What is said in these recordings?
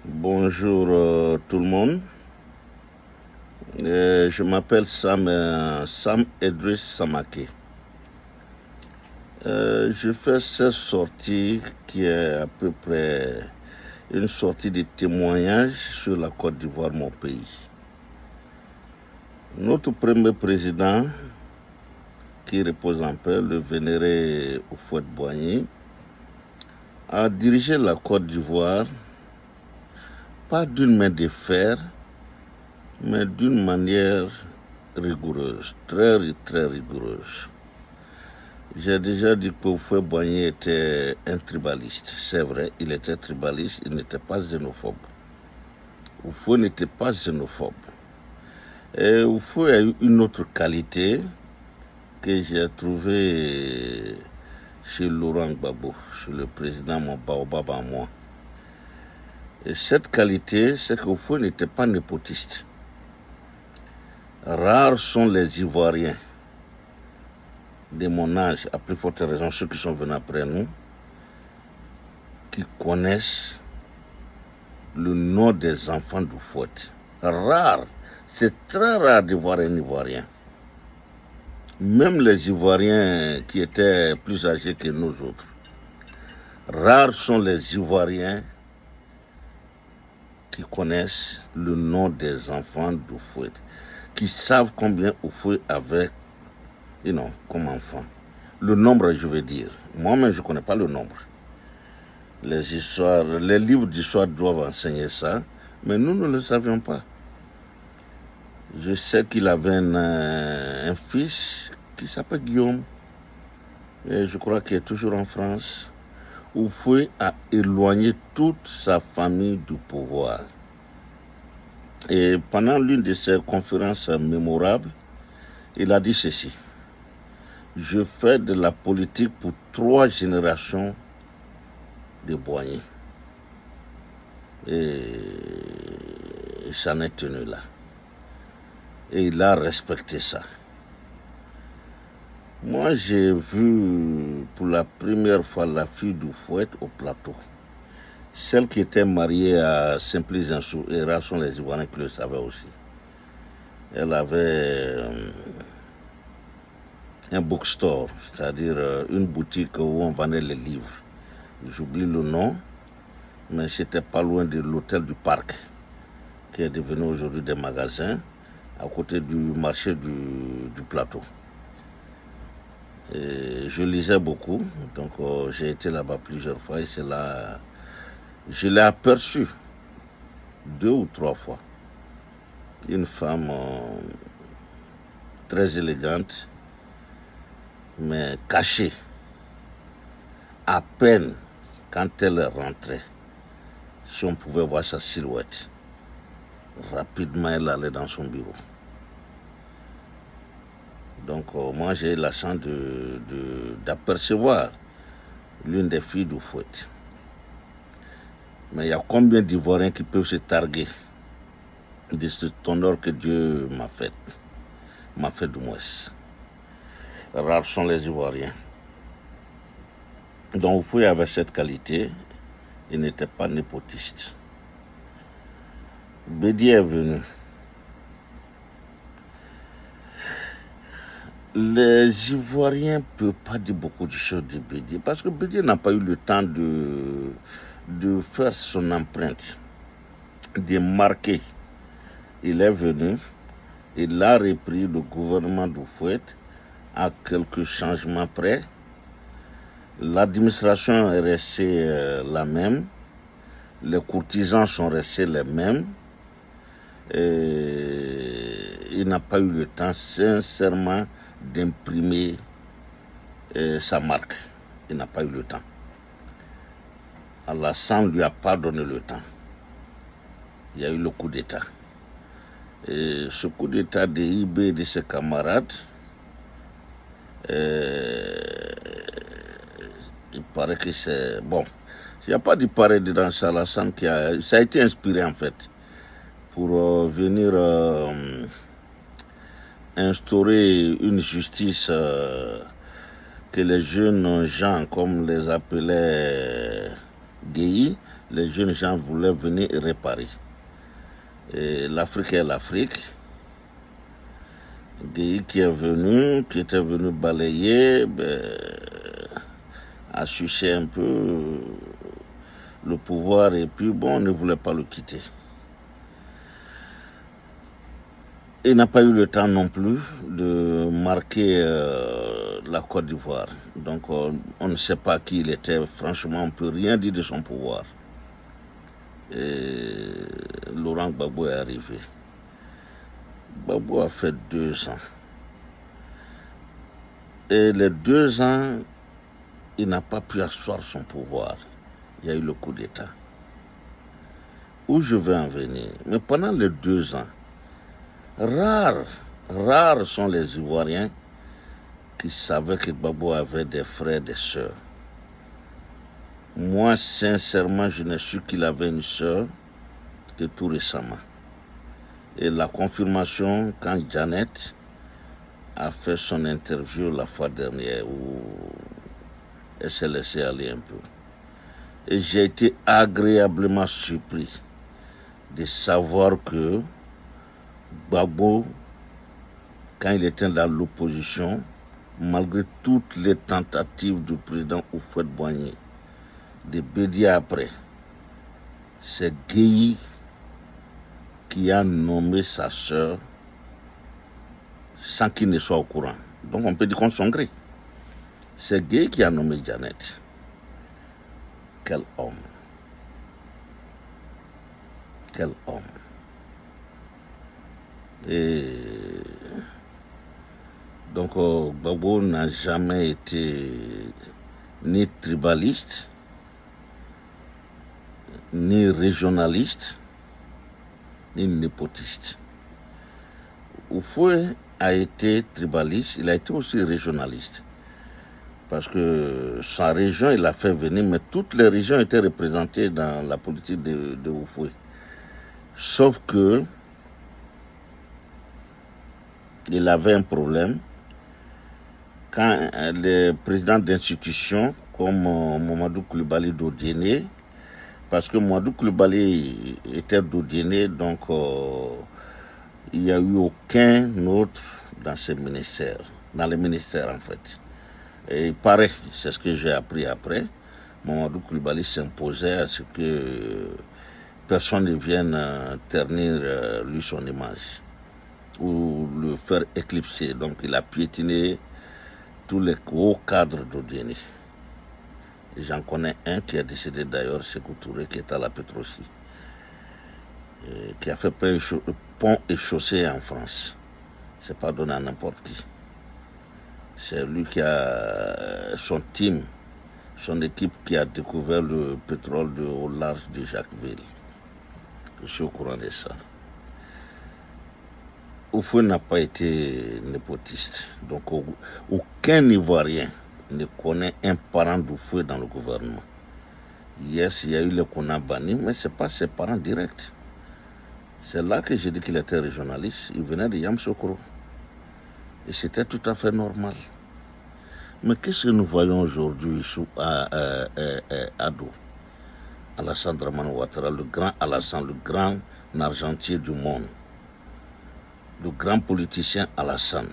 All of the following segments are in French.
Bonjour tout le monde. Je m'appelle Sam Edris Samake. Je fais cette sortie qui est à peu près une sortie de témoignage sur la Côte d'Ivoire, mon pays. Notre premier président, qui repose en paix, le vénéré Houphouët-Boigny, a dirigé la Côte d'Ivoire pas d'une main de fer, mais d'une manière rigoureuse, très rigoureuse. J'ai déjà dit que Houphouët-Boigny était un tribaliste. C'est vrai, il était tribaliste, il n'était pas xénophobe. Houphouët n'était pas xénophobe. Et Houphouët a eu une autre qualité que j'ai trouvée chez Laurent Gbagbo, chez le président mon baobab en moi. Et cette qualité, c'est que Houphouët n'était pas népotiste. Rares sont les Ivoiriens de mon âge, à plus forte raison ceux qui sont venus après nous, qui connaissent le nom des enfants d'Houphouët. Rare, c'est très rare de voir un Ivoirien. Même les Ivoiriens qui étaient plus âgés que nous autres. Rares sont les Ivoiriens qui connaissent le nom des enfants d'Houphouët, qui savent combien Houphouët avait comme enfant. Le nombre, je veux dire. Moi-même, je ne connais pas le nombre. Les livres d'histoire doivent enseigner ça, mais nous ne le savions pas. Je sais qu'il avait un fils qui s'appelle Guillaume, et je crois qu'il est toujours en France. Houphouët a éloigné toute sa famille du pouvoir. Et pendant l'une de ses conférences mémorables, il a dit ceci: je fais de la politique pour 3 générations de Boigny. Et ça n'est tenu là. Et il a respecté ça. Moi, j'ai vu pour la première fois la fille d'Houphouët au plateau. Celle qui était mariée à Simplice Ansou, et rares sont les Ivoiriens qui le savaient aussi. Elle avait un bookstore, c'est-à-dire une boutique où on vendait les livres. J'oublie le nom, mais c'était pas loin de l'hôtel du Parc, qui est devenu aujourd'hui des magasins, à côté du marché du plateau. Et je lisais beaucoup, donc j'ai été là-bas plusieurs fois et c'est là, je l'ai aperçu 2 ou 3 fois. Une femme très élégante, mais cachée. À peine quand elle rentrait, si on pouvait voir sa silhouette, rapidement elle allait dans son bureau. Donc moi j'ai eu la chance d'apercevoir l'une des filles d'Houphouët. Mais il y a combien d'Ivoiriens qui peuvent se targuer de cet honneur que Dieu m'a fait du moins. Rares sont les Ivoiriens. Donc Houphouët avait cette qualité, il n'était pas népotiste. Bédié est venu. Les Ivoiriens ne peuvent pas dire beaucoup de choses de Bédié, parce que Bédié n'a pas eu le temps de faire son empreinte, de marquer. Il est venu, il a repris le gouvernement d'Houphouët à quelques changements près. L'administration est restée la même, les courtisans sont restés les mêmes. Et il n'a pas eu le temps, sincèrement, d'imprimer sa marque. Il n'a pas eu le temps. Alassane ne lui a pas donné le temps. Il y a eu le coup d'État. Et ce coup d'État de IB et de ses camarades, il paraît que c'est... Bon, il n'y a pas de pareil dedans, c'est Alassane ça a été inspiré en fait pour venir instaurer une justice que les jeunes gens, comme les appelait Guéhi, les jeunes gens voulaient venir réparer. Et l'Afrique est l'Afrique. Gueye qui était venu balayer, a sucé un peu le pouvoir et puis bon, on ne voulait pas le quitter. Il n'a pas eu le temps non plus de marquer la Côte d'Ivoire. Donc on ne sait pas qui il était. Franchement, on ne peut rien dire de son pouvoir. Et Laurent Gbagbo est arrivé. Gbagbo a fait 2 ans. Et les 2 ans, il n'a pas pu asseoir son pouvoir. Il y a eu le coup d'État. Où je veux en venir? Mais pendant les 2 ans, rares sont les Ivoiriens qui savaient que Gbagbo avait des frères et des sœurs. Moi, sincèrement, je n'ai su qu'il avait une sœur que tout récemment. Et la confirmation quand Janet a fait son interview la fois dernière où elle s'est laissée aller un peu. Et j'ai été agréablement surpris de savoir que Gbagbo, quand il était dans l'opposition, malgré toutes les tentatives du président Houphouët-Boigny de bédier après, c'est Gueye qui a nommé sa sœur sans qu'il ne soit au courant. Donc on peut dire qu'on son gré. C'est Gueye qui a nommé Janet. Quel homme. Quel homme. Et donc Gbagbo n'a jamais été ni tribaliste, ni régionaliste, ni népotiste. Houphouët a été tribaliste, il a été aussi régionaliste. Parce que sa région, il l'a fait venir, mais toutes les régions étaient représentées dans la politique de Houphouët. Sauf que il avait un problème quand les présidents d'institutions comme Mamadou Coulibaly Dodiéné, parce que Mamadou Coulibaly était Dodiéné, donc il n'y a eu aucun autre dans ces ministères, dans les ministères en fait. Et il paraît, c'est ce que j'ai appris après, Mamadou Coulibaly s'imposait à ce que personne ne vienne ternir lui son image ou le faire éclipser. Donc il a piétiné tous les hauts cadres d'Odiéné. J'en connais un qui a décédé d'ailleurs, Sékou Touré, qui est à la Pétrosie, qui a fait pont et chaussée en France. C'est pas donné à n'importe qui. C'est lui qui a son team, son équipe qui a découvert le pétrole au large de Jacquesville. Je suis au courant de ça. Houphouët n'a pas été népotiste. Donc aucun Ivoirien ne connaît un parent d'Houphouët dans le gouvernement. Yes, il y a eu le Konabani, mais ce n'est pas ses parents directs. C'est là que j'ai dit qu'il était régionaliste. Il venait de Yamoussoukro. Et c'était tout à fait normal. Mais qu'est-ce que nous voyons aujourd'hui à Ado? Alassane Dramane Ouattara, le grand Alassane, le grand argentier du monde, le grand politicien Alassane,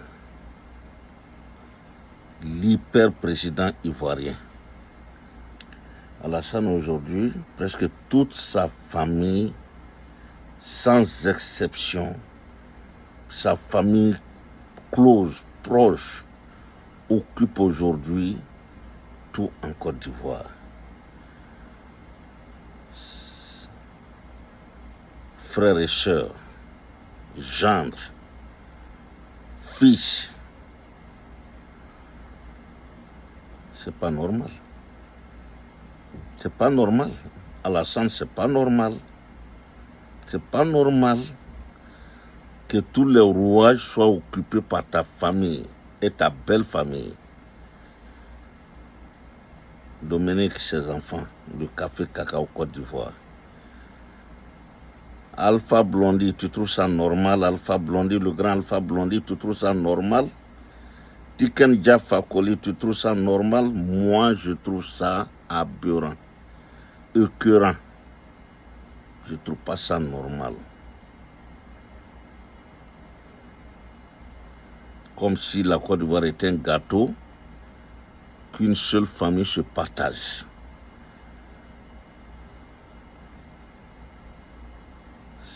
l'hyper-président ivoirien. Alassane aujourd'hui, presque toute sa famille, sans exception, sa famille close, proche, occupe aujourd'hui tout en Côte d'Ivoire. Frères et sœurs, gendres, fils, c'est pas normal. C'est pas normal. Alassane, c'est pas normal. C'est pas normal que tous les rouages soient occupés par ta famille et ta belle famille. Dominique, ses enfants, le café Cacao Côte d'Ivoire. Alpha Blondy, tu trouves ça normal? Alpha Blondy, le grand Alpha Blondy, tu trouves ça normal? Tiken Jah Fakoly, tu trouves ça normal? Moi, je trouve ça aberrant, écœurant. Je ne trouve pas ça normal. Comme si la Côte d'Ivoire était un gâteau qu'une seule famille se partage.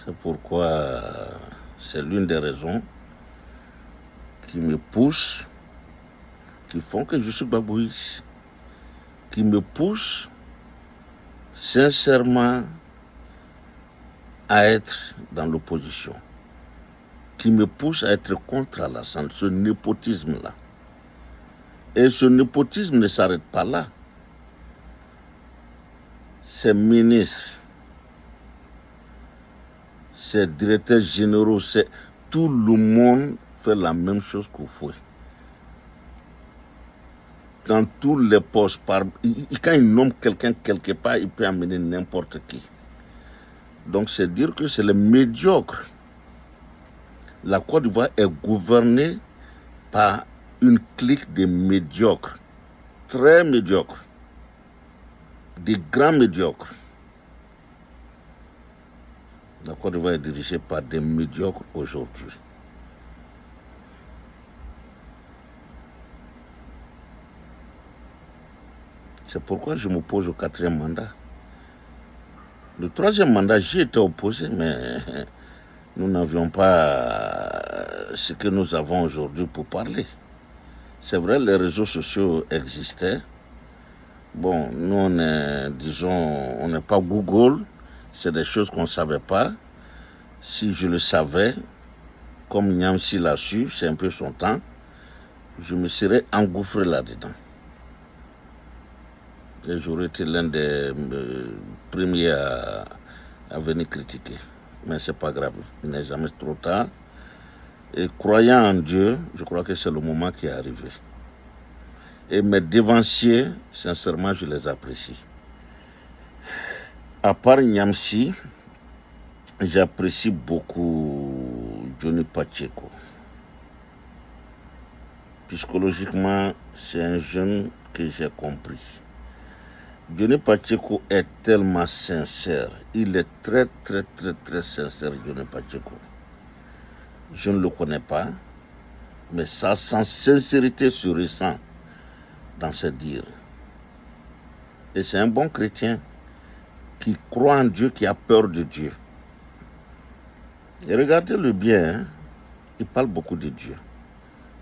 C'est pourquoi c'est l'une des raisons qui me poussent, qui font que je suis babouïste, qui me poussent sincèrement à être dans l'opposition, qui me pousse à être contre Alassane, ce népotisme-là. Et ce népotisme ne s'arrête pas là. Ces ministres, ces directeurs généraux, tout le monde fait la même chose qu'au fouet. Dans tous les postes, quand il nomme quelqu'un quelque part, il peut amener n'importe qui. Donc c'est dire que c'est les médiocres. La Côte d'Ivoire est gouvernée par une clique de médiocres, très médiocres, des grands médiocres. La Côte d'Ivoire est dirigée par des médiocres aujourd'hui. C'est pourquoi je m'oppose au 4e mandat. Le 3e mandat, j'y étais opposé, mais nous n'avions pas ce que nous avons aujourd'hui pour parler. C'est vrai, les réseaux sociaux existaient. Bon, nous, on n'est pas Google. C'est des choses qu'on ne savait pas. Si je le savais, comme Niamsi l'a su, c'est un peu son temps, je me serais engouffré là-dedans. Et j'aurais été l'un des premiers à venir critiquer. Mais ce n'est pas grave, il n'est jamais trop tard. Et croyant en Dieu, je crois que c'est le moment qui est arrivé. Et mes dévanciers, sincèrement, je les apprécie. À part Niamsi, j'apprécie beaucoup Johnny Pacheco. Psychologiquement, c'est un jeune que j'ai compris. Johnny Pacheco est tellement sincère. Il est très, très, très, très sincère, Johnny Pacheco. Je ne le connais pas, mais sa sincérité se ressent dans ses dires. Et c'est un bon chrétien qui croit en Dieu, qui a peur de Dieu. Et regardez-le bien, hein? Il parle beaucoup de Dieu.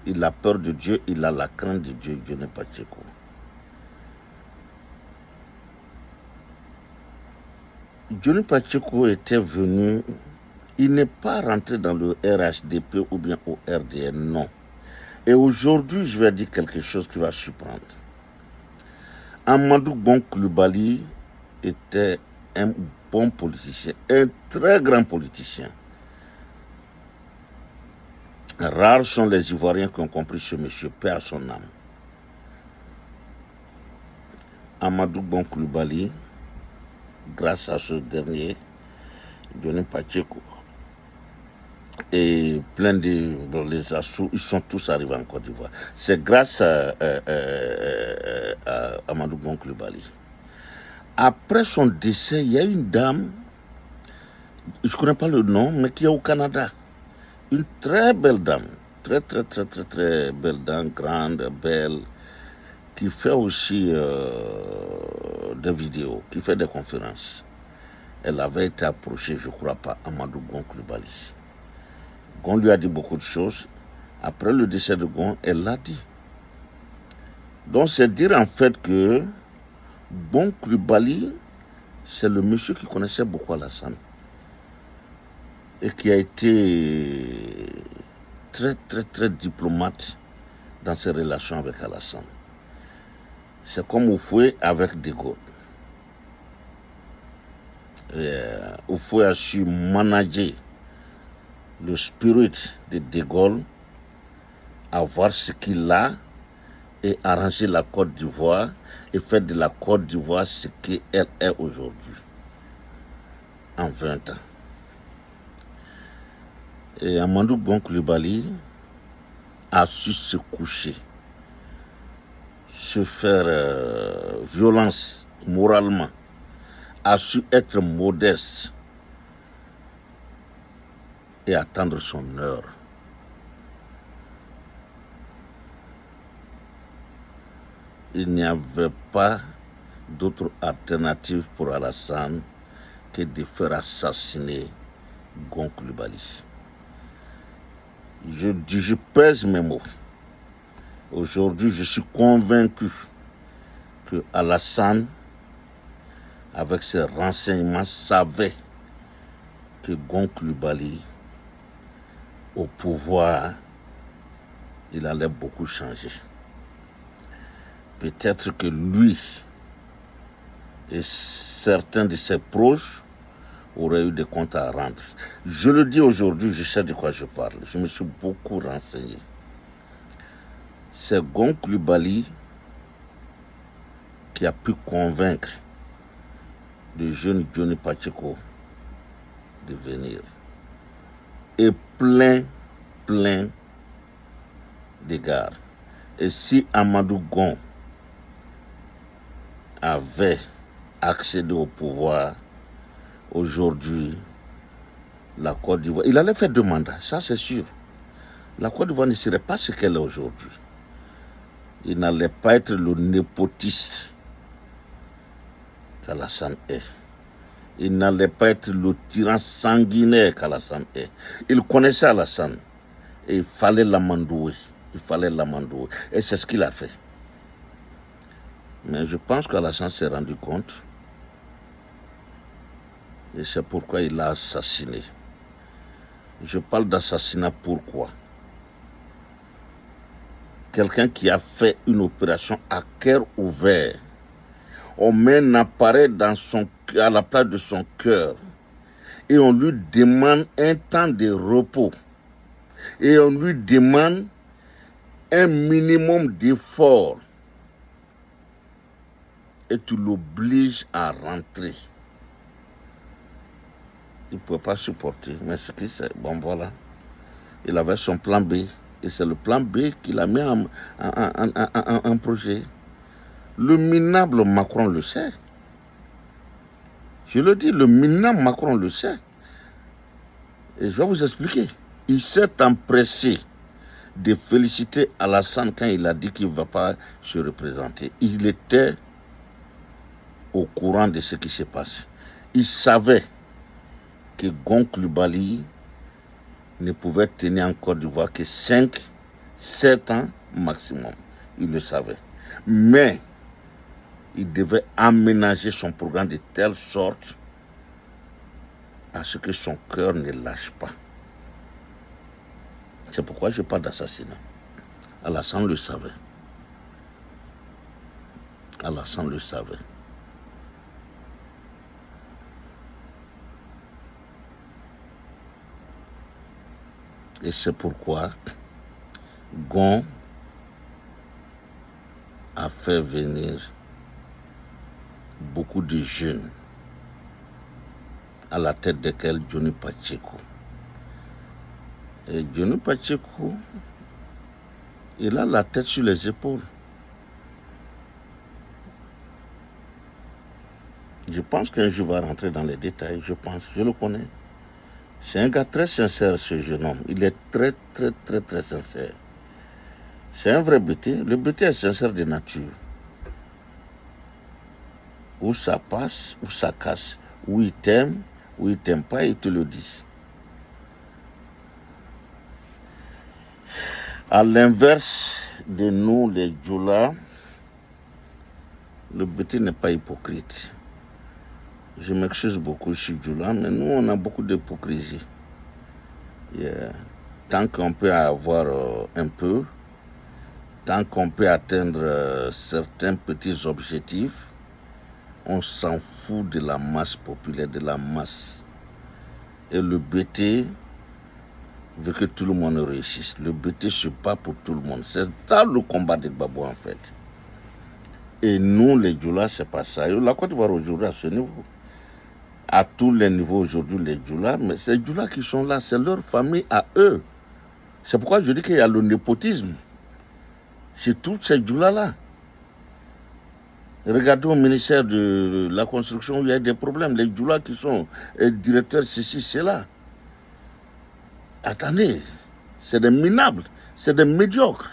Il a peur de Dieu, il a la crainte de Dieu, Johnny Pacheco. Johnny Pacheco était venu, il n'est pas rentré dans le RHDP ou bien au RDN, non. Et aujourd'hui, je vais dire quelque chose qui va surprendre. Amadou Bon Coulibaly était un bon politicien, un très grand politicien. Rares sont les Ivoiriens qui ont compris ce monsieur, paix à son âme. Amadou Bon Coulibaly, grâce à ce dernier, Johnny Pacheco, et plein de les Assous, ils sont tous arrivés en Côte d'Ivoire. C'est grâce à Amadou Bon Coulibaly. Après son décès, il y a une dame, je ne connais pas le nom, mais qui est au Canada. Une très belle dame, très, très, très, très, très belle dame, grande, belle, qui fait aussi des vidéos, qui fait des conférences. Elle avait été approchée, je crois, par Amadou Bon Coulibaly. Gon lui a dit beaucoup de choses. Après le décès de Gon, elle l'a dit. Donc c'est dire en fait que Bon Coulibaly, c'est le monsieur qui connaissait beaucoup Alassane et qui a été très, très, très diplomate dans ses relations avec Alassane. C'est comme Houphouët avec De Gaulle. Houphouët a su manager le spirit de De Gaulle, avoir ce qu'il a et arranger la Côte d'Ivoire et faire de la Côte d'Ivoire ce qu'elle est aujourd'hui, en 20 ans. Et Amadou Bon Coulibaly a su se coucher, se faire violence moralement, a su être modeste, et attendre son heure. Il n'y avait pas d'autre alternative pour Alassane que de faire assassiner Gon Coulibaly. Je pèse mes mots. Aujourd'hui, je suis convaincu que Alassane, avec ses renseignements, savait que Gon Coulibaly, au pouvoir, il allait beaucoup changer. Peut-être que lui et certains de ses proches auraient eu des comptes à rendre. Je le dis aujourd'hui, je sais de quoi je parle. Je me suis beaucoup renseigné. C'est Gon Coulibaly qui a pu convaincre le jeune Johnny Pacheco de venir. Et plein d'égards. Et si Amadou Gon avait accédé au pouvoir, aujourd'hui, la Côte d'Ivoire, il allait faire 2 mandats, ça c'est sûr. La Côte d'Ivoire ne serait pas ce qu'elle est aujourd'hui. Il n'allait pas être le népotiste qu'Alassane est. Il n'allait pas être le tyran sanguinaire qu'Alassane est. Il connaissait Alassane et il fallait l'amandouer. Et c'est ce qu'il a fait. Mais je pense qu'Alassane s'est rendu compte. Et c'est pourquoi il l'a assassiné. Je parle d'assassinat pourquoi? Quelqu'un qui a fait une opération à cœur ouvert. On met un appareil à la place de son cœur. Et on lui demande un temps de repos. Et on lui demande un minimum d'effort. Et tu l'obliges à rentrer. Il ne peut pas supporter. Mais ce qui c'est, bon voilà. Il avait son plan B. Et c'est le plan B qu'il a mis en projet. Le minable Macron le sait. Je le dis, le minable Macron le sait. Et je vais vous expliquer. Il s'est empressé de féliciter Alassane quand il a dit qu'il ne va pas se représenter. Il était au courant de ce qui se passe. Il savait que Gon Coulibaly ne pouvait tenir en Côte d'Ivoire que 5, 7 ans maximum. Il le savait. Mais il devait aménager son programme de telle sorte à ce que son cœur ne lâche pas. C'est pourquoi je parle d'assassinat. Alassane le savait. Alassane le savait. Et c'est pourquoi Gon a fait venir beaucoup de jeunes, à la tête desquels Johnny Pacheco. Et Johnny Pacheco, il a la tête sur les épaules. Je pense qu'un jour il va rentrer dans les détails, je le connais. C'est un gars très sincère, ce jeune homme. Il est très sincère. C'est un vrai BT. Le BT est sincère de nature. Où ça passe, où ça casse. Où il t'aime pas, il te le dit. À l'inverse de nous, les Djoula, le BT n'est pas hypocrite. Je m'excuse beaucoup, je suis Djoula, mais nous, on a beaucoup d'hypocrisie. Tant qu'on peut avoir un peu, tant qu'on peut atteindre certains petits objectifs, on s'en fout de la masse populaire, de la masse. Et le BT veut que tout le monde réussisse. Le BT se bat pour tout le monde. C'est ça le combat des Babou en fait. Et nous, les Djoula, c'est pas ça. Et la Côte d'Ivoire aujourd'hui à ce niveau. À tous les niveaux aujourd'hui, les Djoula, mais ces Djoula qui sont là, c'est leur famille à eux. C'est pourquoi je dis qu'il y a le népotisme. C'est tous ces Djoula-là. Regardez au ministère de la Construction où il y a des problèmes. Les Djoula qui sont directeurs, ceci, cela. Attendez, c'est des minables, c'est des médiocres.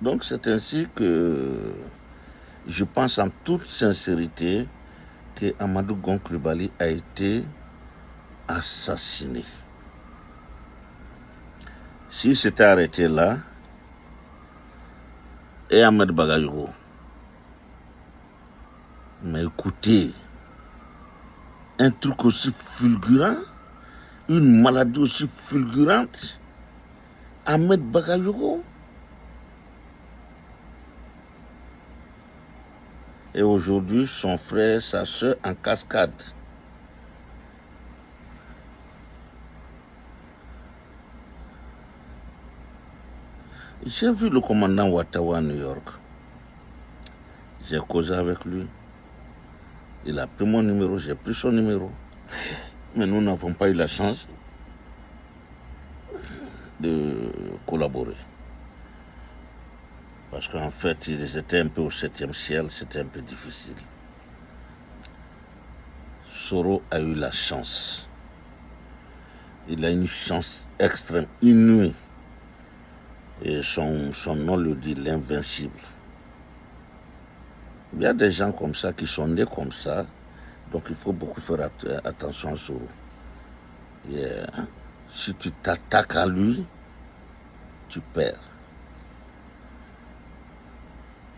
Donc c'est ainsi que je pense en toute sincérité que Amadou Gon Coulibaly a été assassiné. S'il s'était arrêté là, et Ahmed Bagayoko, mais écoutez, un truc aussi fulgurant, une maladie aussi fulgurante, Ahmed Bagayoko. Et aujourd'hui, son frère, sa soeur en cascade. J'ai vu le commandant Ouattara à New York. J'ai causé avec lui. Il a pris mon numéro, j'ai pris son numéro. Mais nous n'avons pas eu la chance de collaborer. Parce qu'en fait, ils étaient un peu au 7e ciel, c'était un peu difficile. Soro a eu la chance. Il a une chance extrême, inouïe. Et son nom le dit, l'invincible. Il y a des gens comme ça qui sont nés comme ça, donc il faut beaucoup faire attention à Soro. Si tu t'attaques à lui, tu perds.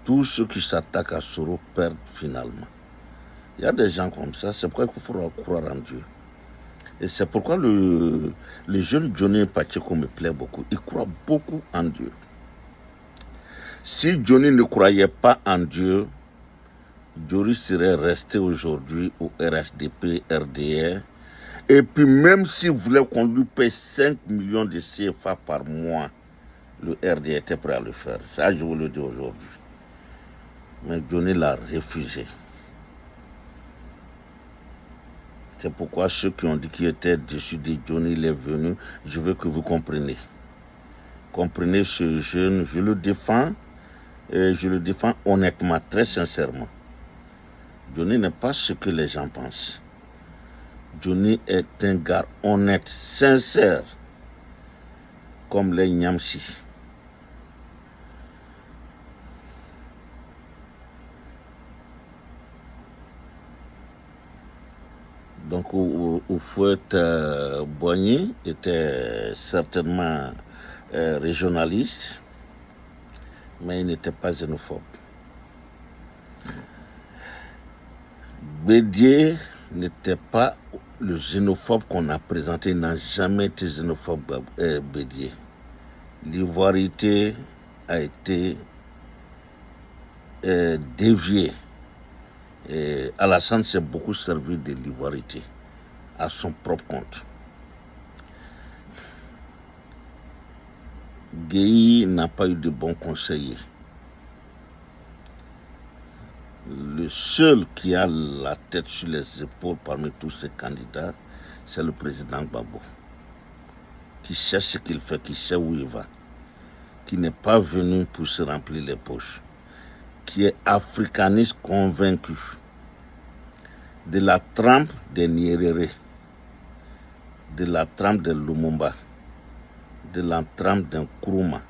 Tous ceux qui s'attaquent à Soro perdent finalement. Il y a des gens comme ça, c'est pourquoi il faut croire en Dieu. Et c'est pourquoi le jeune Johnny Pacheco me plaît beaucoup. Il croit beaucoup en Dieu. Si Johnny ne croyait pas en Dieu, Johnny serait resté aujourd'hui au RHDP, RDR. Et puis même s'il voulait qu'on lui paye 5 millions de CFA par mois, le RDR était prêt à le faire. Ça, je vous le dis aujourd'hui. Mais Johnny l'a refusé. C'est pourquoi ceux qui ont dit qu'il était déçu de Johnny, il est venu. Je veux que vous compreniez. Comprenez ce jeune, je le défends. Et je le défends honnêtement, très sincèrement. Johnny n'est pas ce que les gens pensent. Johnny est un gars honnête, sincère, comme les Nyamsi. Donc, Houphouët Boigny était certainement régionaliste, mais il n'était pas xénophobe. Bédié n'était pas le xénophobe qu'on a présenté, il n'a jamais été xénophobe, Bédié. L'ivoirité a été déviée. Et Alassane s'est beaucoup servi de l'ivoirité à son propre compte. Gueye n'a pas eu de bons conseillers. Le seul qui a la tête sur les épaules parmi tous ces candidats, c'est le président Gbagbo, qui sait ce qu'il fait, qui sait où il va, qui n'est pas venu pour se remplir les poches, qui est africaniste convaincu, de la trempe des Nyerere, de la trempe de Lumumba, de la trempe d'un Nkrumah.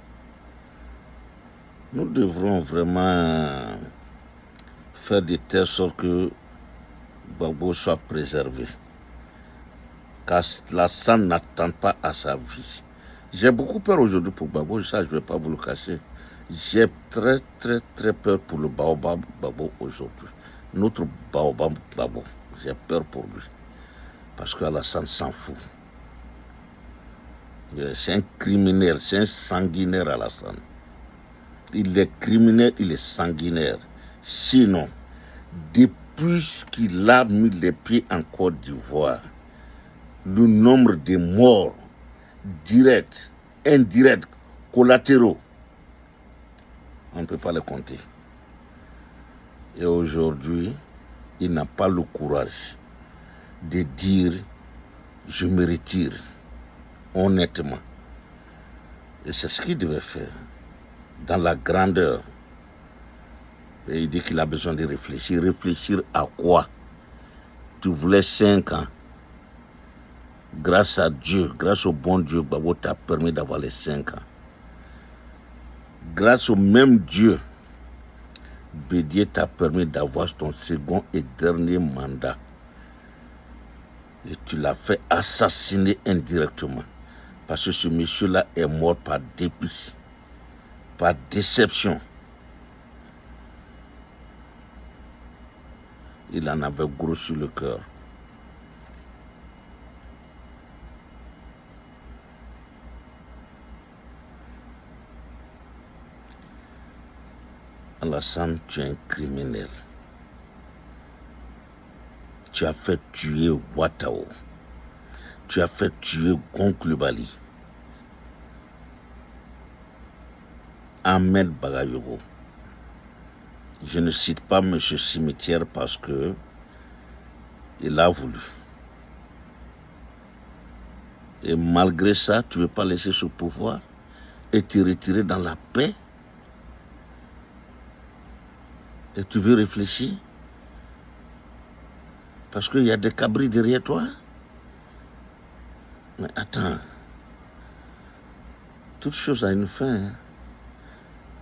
Nous devrons vraiment faire de telle sorte que Gbagbo soit préservé. Car Alassane n'attend pas à sa vie. J'ai beaucoup peur aujourd'hui pour Gbagbo, ça je ne vais pas vous le cacher. J'ai très très très peur pour le Baobab Gbagbo aujourd'hui. Notre Baobab Gbagbo, j'ai peur pour lui. Parce qu'Alassane s'en fout. C'est un criminel, c'est un sanguinaire Alassane. Il est criminel, il est sanguinaire. Sinon, depuis qu'il a mis les pieds en Côte d'Ivoire, le nombre de morts directs, indirects, collatéraux, on ne peut pas les compter. Et aujourd'hui, il n'a pas le courage de dire « je me retire » honnêtement. Et c'est ce qu'il devait faire, dans la grandeur. Et il dit qu'il a besoin de réfléchir. Réfléchir à quoi? Tu voulais 5 ans. Grâce à Dieu, grâce au bon Dieu, Gbagbo t'a permis d'avoir les 5 ans. Grâce au même Dieu, Bédié t'a permis d'avoir ton second et dernier mandat. Et tu l'as fait assassiner indirectement. Parce que ce monsieur-là est mort par dépit, par déception. Il en avait gros sur le cœur. Alassane, tu es un criminel. Tu as fait tuer Ouattao. Tu as fait tuer Gonkulubali. Ahmed Bagayogo. Je ne cite pas M. Cimetière parce que il a voulu. Et malgré ça, tu ne veux pas laisser ce pouvoir et te retirer dans la paix. Et tu veux réfléchir parce qu'il y a des cabris derrière toi. Mais attends, toute chose a une fin. Hein.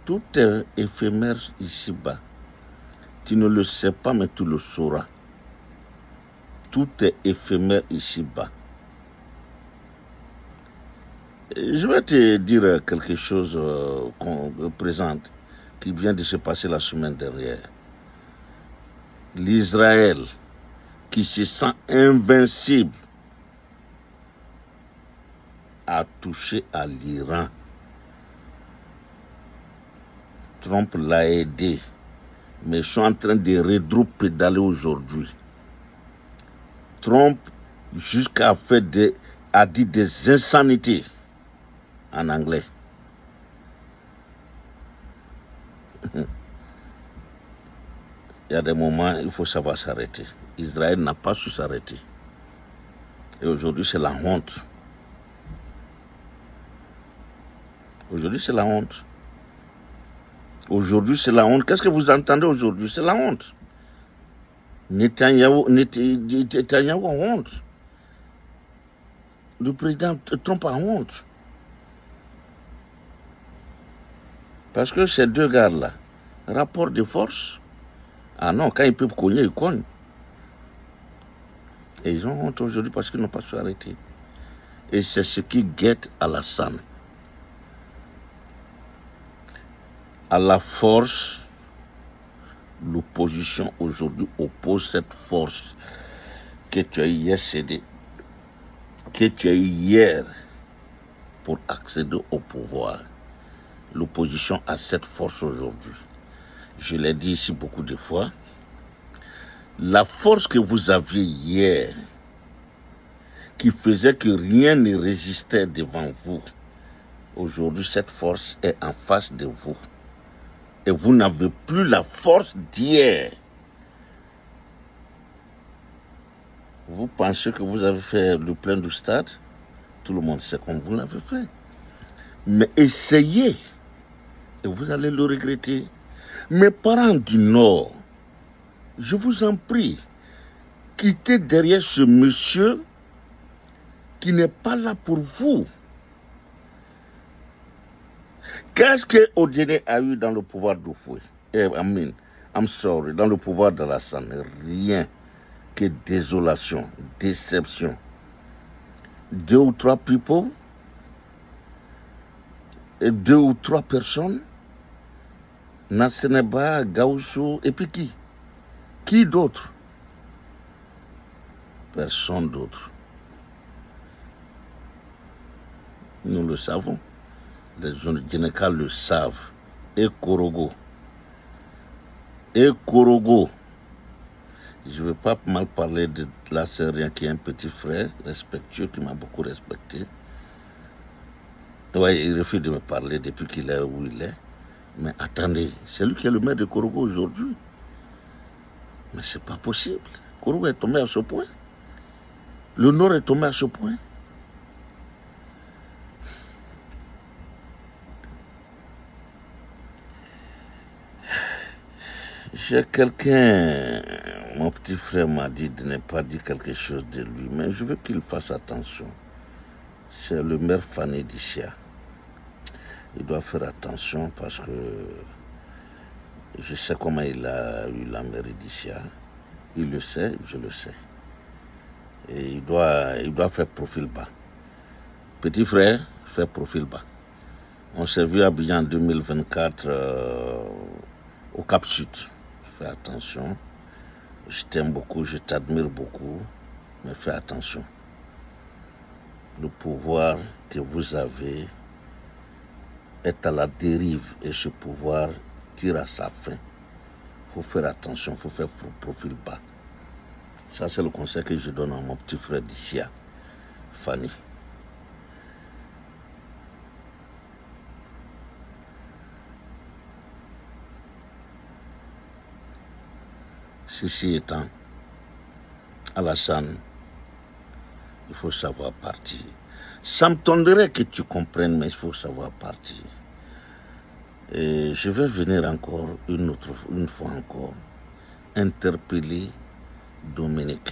Tout est éphémère ici-bas. Tu ne le sais pas, mais tu le sauras. Tout est éphémère ici-bas. Je vais te dire quelque chose qu'on présente, qui vient de se passer la semaine dernière. L'Israël, qui se sent invincible, a touché à l'Iran. Trump l'a aidé, mais ils sont en train de rétro-pédaler aujourd'hui. Trump, jusqu'à faire a dit des insanités en anglais. Il y a des moments, il faut savoir s'arrêter. Israël n'a pas su s'arrêter. Et aujourd'hui, c'est la honte. Aujourd'hui, c'est la honte. Aujourd'hui, c'est la honte. Qu'est-ce que vous entendez aujourd'hui? C'est la honte. Netanyahu a honte. Le président Trump a honte. Parce que ces deux gars-là, rapport de force, ah non, quand ils peuvent cogner, ils cognent. Et ils ont honte aujourd'hui parce qu'ils n'ont pas su arrêter. Et c'est ce qui guette Alassane. À la force, l'opposition aujourd'hui oppose cette force que tu as hier cédée, que tu as eu hier pour accéder au pouvoir. L'opposition a cette force aujourd'hui. Je l'ai dit ici beaucoup de fois. La force que vous aviez hier, qui faisait que rien ne résistait devant vous, aujourd'hui cette force est en face de vous. Et vous n'avez plus la force d'hier. Vous pensez que vous avez fait le plein du stade? Tout le monde sait comme vous l'avez fait. Mais essayez, et vous allez le regretter. Mes parents du Nord, je vous en prie, quittez derrière ce monsieur qui n'est pas là pour vous. Qu'est-ce que Odene a eu dans le pouvoir d'Oufoué? Dans le pouvoir d'Alassane, rien que désolation, déception. 2 ou 3 people, et 2 ou 3 personnes, Nasseneba, Gaussou, et puis qui? Qui d'autre? Personne d'autre. Nous le savons. Les Djeneka le savent. Et Korogo. Je ne veux pas mal parler de la Sérien qui est un petit frère respectueux, qui m'a beaucoup respecté. Ouais, il refuse de me parler depuis qu'il est où il est. Mais attendez, c'est lui qui est le maire de Korogo aujourd'hui. Mais c'est pas possible. Korogo est tombé à ce point. Le Nord est tombé à ce point. J'ai quelqu'un Mon petit frère m'a dit de ne pas dire quelque chose de lui, mais je veux qu'il fasse attention. C'est le maire Fanny d'Icia. Il doit faire attention parce que je sais comment il a eu la mairie d'Icia. Il le sait, je le sais. Et il doit faire profil bas. Petit frère, fait profil bas. On s'est vu à Abidjan en 2024 au Cap Sud. Fais attention. Je t'aime beaucoup, je t'admire beaucoup, mais fais attention. Le pouvoir que vous avez est à la dérive et ce pouvoir tire à sa fin. Il faut faire attention, il faut faire profil bas. Ça, c'est le conseil que je donne à mon petit frère d'Icia, Fanny. Ceci étant, Alassane, il faut savoir partir. Ça me tendrait que tu comprennes, mais il faut savoir partir. Et je vais venir encore, une fois encore, interpeller Dominique.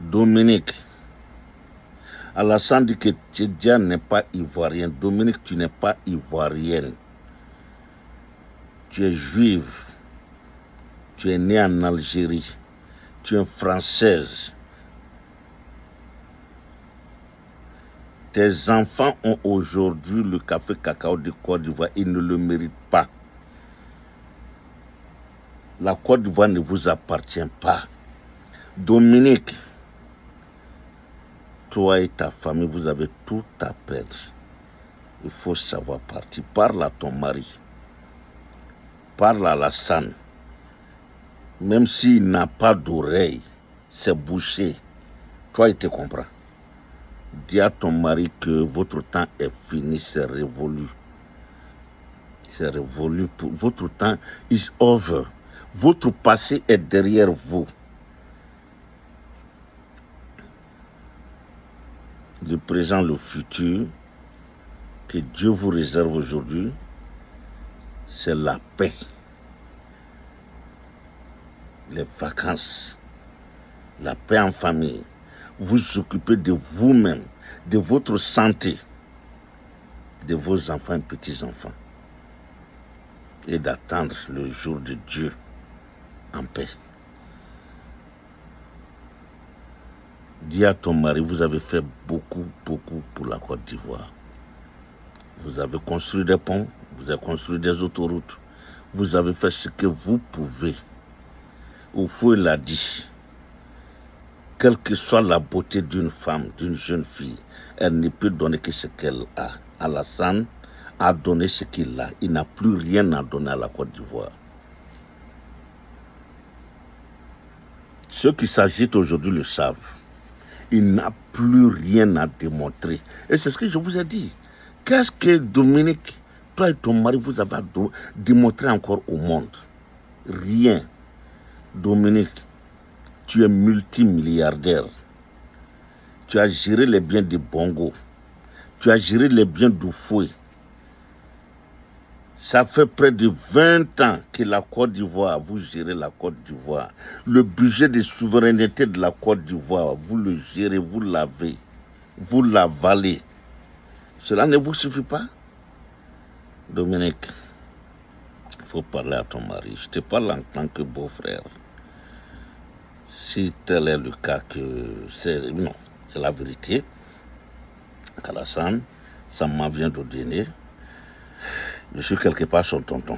Dominique, Alassane dit que Tchedja n'est pas ivoirien. Dominique, tu n'es pas ivoirienne. Tu es juive. Tu es née en Algérie. Tu es française. Tes enfants ont aujourd'hui le café cacao de Côte d'Ivoire. Ils ne le méritent pas. La Côte d'Ivoire ne vous appartient pas. Dominique, toi et ta famille, vous avez tout à perdre. Il faut savoir partir. Parle à ton mari. Parle à Alassane. Même s'il n'a pas d'oreille, c'est bouché. Toi, il te comprend. Dis à ton mari que votre temps est fini, c'est révolu. C'est révolu. Votre temps is over. Votre passé est derrière vous. Le présent, le futur, que Dieu vous réserve aujourd'hui, c'est la paix. Les vacances, la paix en famille, vous occupez de vous-même, de votre santé, de vos enfants et petits-enfants, et d'attendre le jour de Dieu en paix. Dis à ton mari, vous avez fait beaucoup pour la Côte d'Ivoire. Vous avez construit des ponts, vous avez construit des autoroutes, vous avez fait ce que vous pouvez. Oufoué l'a dit, quelle que soit la beauté d'une femme, d'une jeune fille, elle ne peut donner que ce qu'elle a. Alassane a donné ce qu'il a. Il n'a plus rien à donner à la Côte d'Ivoire. Ceux qui s'agitent aujourd'hui le savent. Il n'a plus rien à démontrer. Et c'est ce que je vous ai dit. Qu'est-ce que Dominique, toi et ton mari, vous avez démontré encore au monde? Rien. Dominique, tu es multimilliardaire. Tu as géré les biens de Bongo. Tu as géré les biens d'Oufoué. Ça fait près de 20 ans que la Côte d'Ivoire, vous gérez la Côte d'Ivoire. Le budget de souveraineté de la Côte d'Ivoire, vous le gérez, vous l'avez, vous l'avalez. Cela ne vous suffit pas? Dominique, il faut parler à ton mari. Je te parle en tant que beau-frère. Si tel est le cas que c'est... Non, c'est la vérité. Alassane, ça m'en vient de donner. Je suis quelque part son tonton.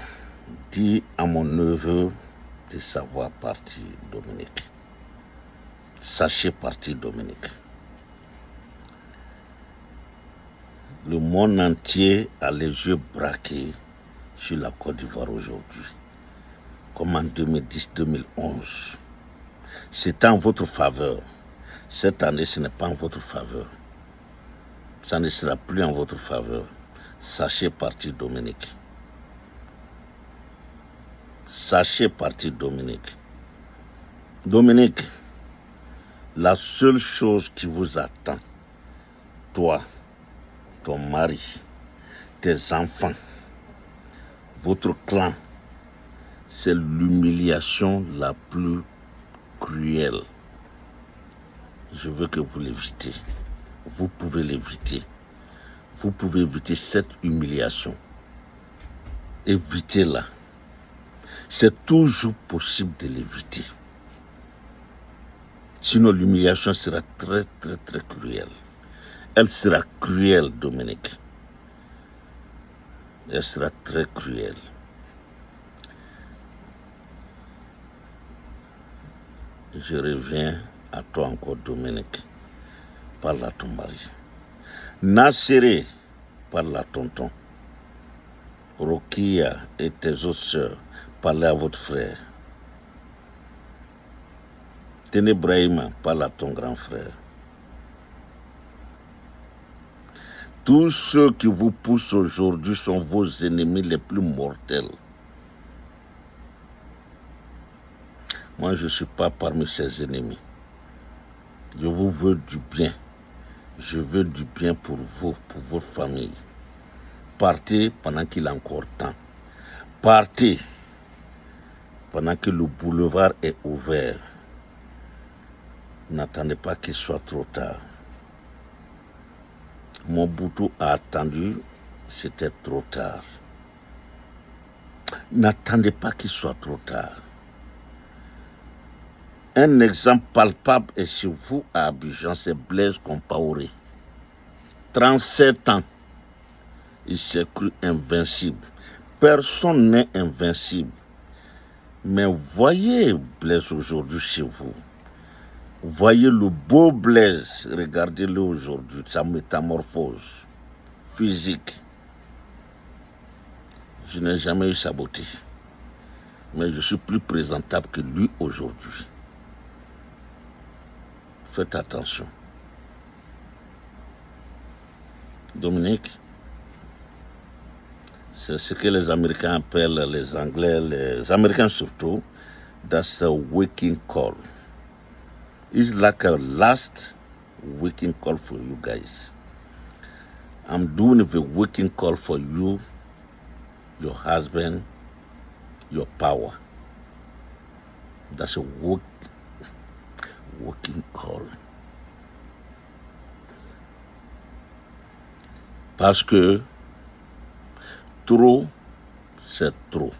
Dis à mon neveu de savoir partir, Dominique. Sachez partir, Dominique. Le monde entier a les yeux braqués sur la Côte d'Ivoire aujourd'hui. Comme en 2010-2011. C'est en votre faveur. Cette année, ce n'est pas en votre faveur. Ça ne sera plus en votre faveur. Sachez partir, Dominique. Sachez partir, Dominique. Dominique, la seule chose qui vous attend, toi, ton mari, tes enfants, votre clan, c'est l'humiliation la plus cruel. Je veux que vous l'évitez. Vous pouvez l'éviter. Vous pouvez éviter cette humiliation. Évitez-la. C'est toujours possible de l'éviter. Sinon, l'humiliation sera très, très, très cruelle. Elle sera cruelle, Dominique. Elle sera très cruelle. Je reviens à toi encore, Dominique. Parle à ton mari. Nasséré, parle à tonton. Rokia et tes autres sœurs, parlez à votre frère. Ténébrahima, parle à ton grand frère. Tous ceux qui vous poussent aujourd'hui sont vos ennemis les plus mortels. Moi, je ne suis pas parmi ces ennemis. Je vous veux du bien. Je veux du bien pour vous, pour votre famille. Partez pendant qu'il est encore temps. Partez pendant que le boulevard est ouvert. N'attendez pas qu'il soit trop tard. Mobutu a attendu, c'était trop tard. N'attendez pas qu'il soit trop tard. Un exemple palpable est chez vous à Abidjan, c'est Blaise Compaoré. 37 ans, il s'est cru invincible. Personne n'est invincible. Mais voyez Blaise aujourd'hui chez vous. Voyez le beau Blaise, regardez-le aujourd'hui, sa métamorphose physique. Je n'ai jamais eu sa beauté, mais je suis plus présentable que lui aujourd'hui. Faites attention. Dominique, c'est ce que les Américains appellent, les Anglais, les Américains surtout, that's a waking call. It's like a last waking call for you guys. I'm doing the waking call for you, your husband, your power. That's a waking call. Parce que trop, c'est trop.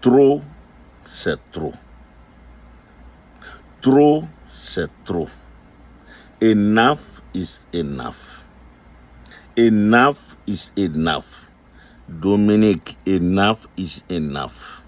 Trop, c'est trop. Trop, c'est trop. Enough is enough. Enough is enough. Dominique, enough is enough.